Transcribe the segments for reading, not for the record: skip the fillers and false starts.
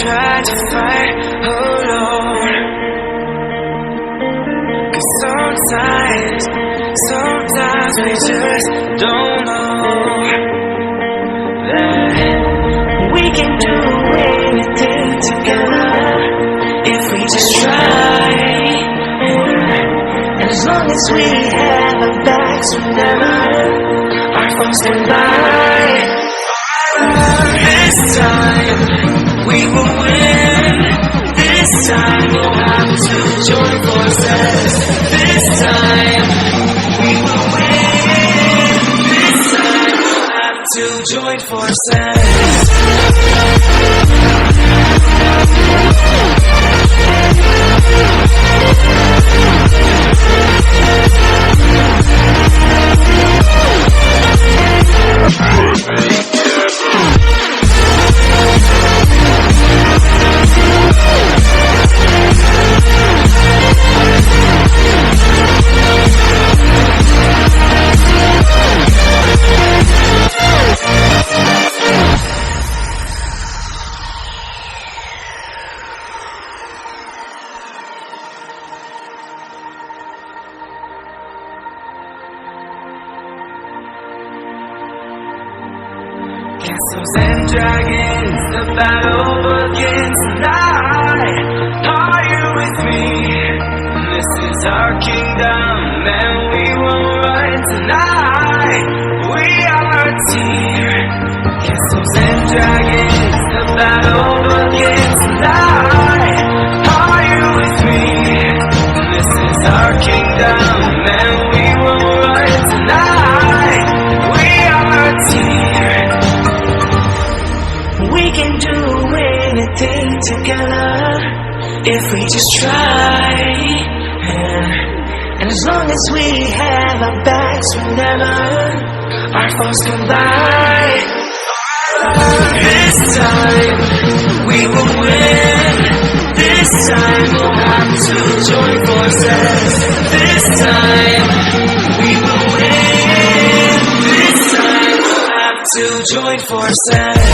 tried to fight alone. 'Cause sometimes we just don't know that we can do anything together if we just try. And as long as we have our backs whenever our phones can lie, this time we will win. This time we'll have to join forces. This time we will win. This time we'll have to join forces. Castles and dragons, the battle begins tonight. Are you with me? This is our kingdom, and we will run tonight. We are a team. Castles and dragons, the battle begins tonight. Are you with me? This is our kingdom, and we will run tonight. We are a team. We can do anything together if we just try. And as long as we have our backs whenever our phones come by, this time we will win. This time we'll have to join forces. This time we will win. This time we'll have to join forces.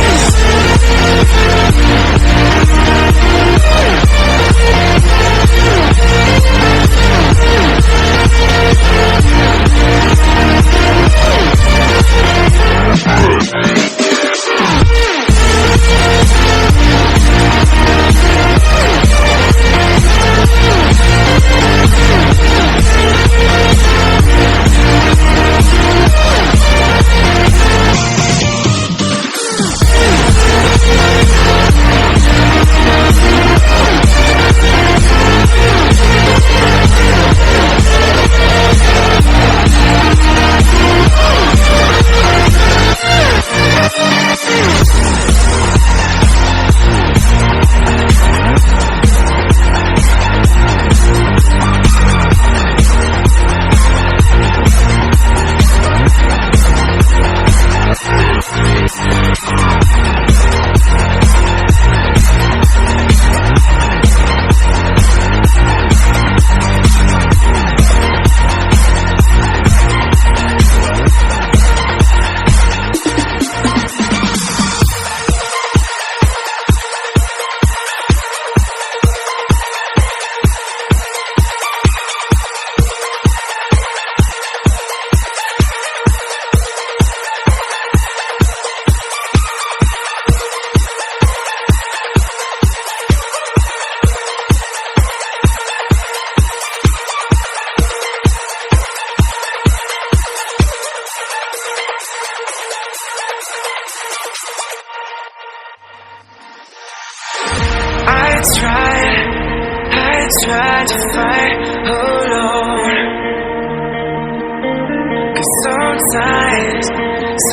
I tried to fight alone. 'Cause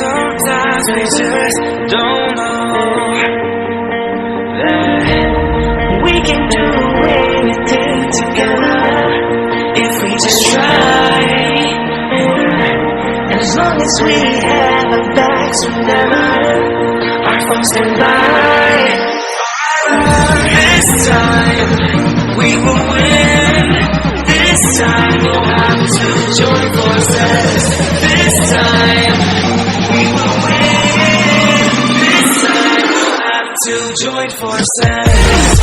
sometimes we just don't know that we can do anything together if we just try. And as long as we have our backs whenever our phones can lie, this time we will win. This time we'll have to join forces. This time we will win. This time we'll join forces.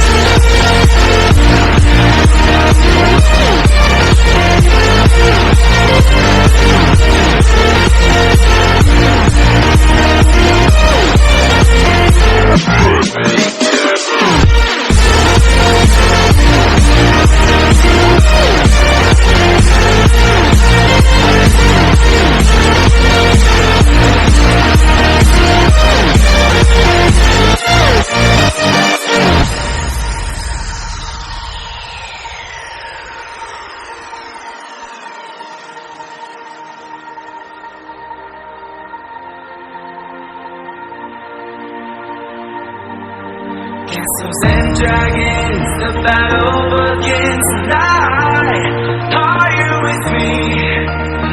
Castles and dragons, the battle begins tonight. Are you with me?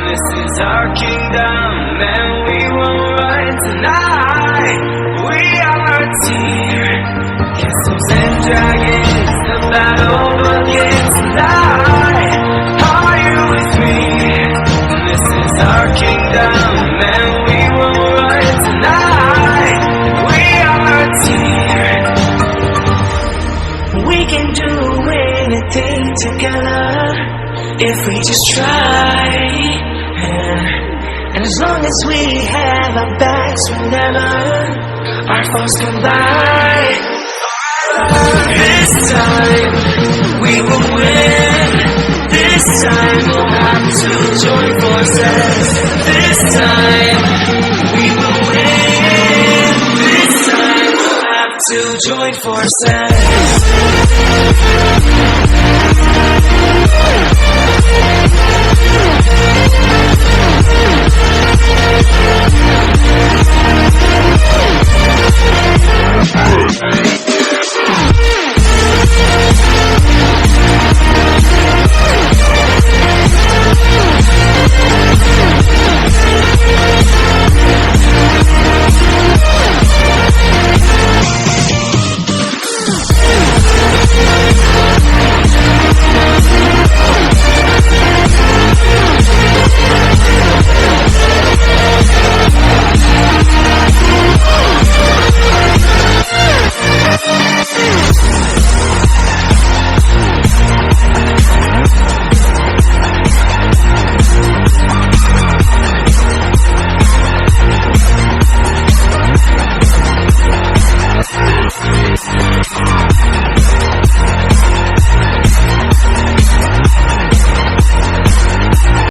This is our kingdom, and we won't run tonight. We are a team. Castles and dragons, the battle begins tonight. Are you with me? This is our kingdom, and we won't run tonight. We are a team. We can do anything together if we just try. And as long as we have our backs, whenever our foes come by, this time we will win. This time we'll have to join forces. This time we will win. This time we'll have to join forces.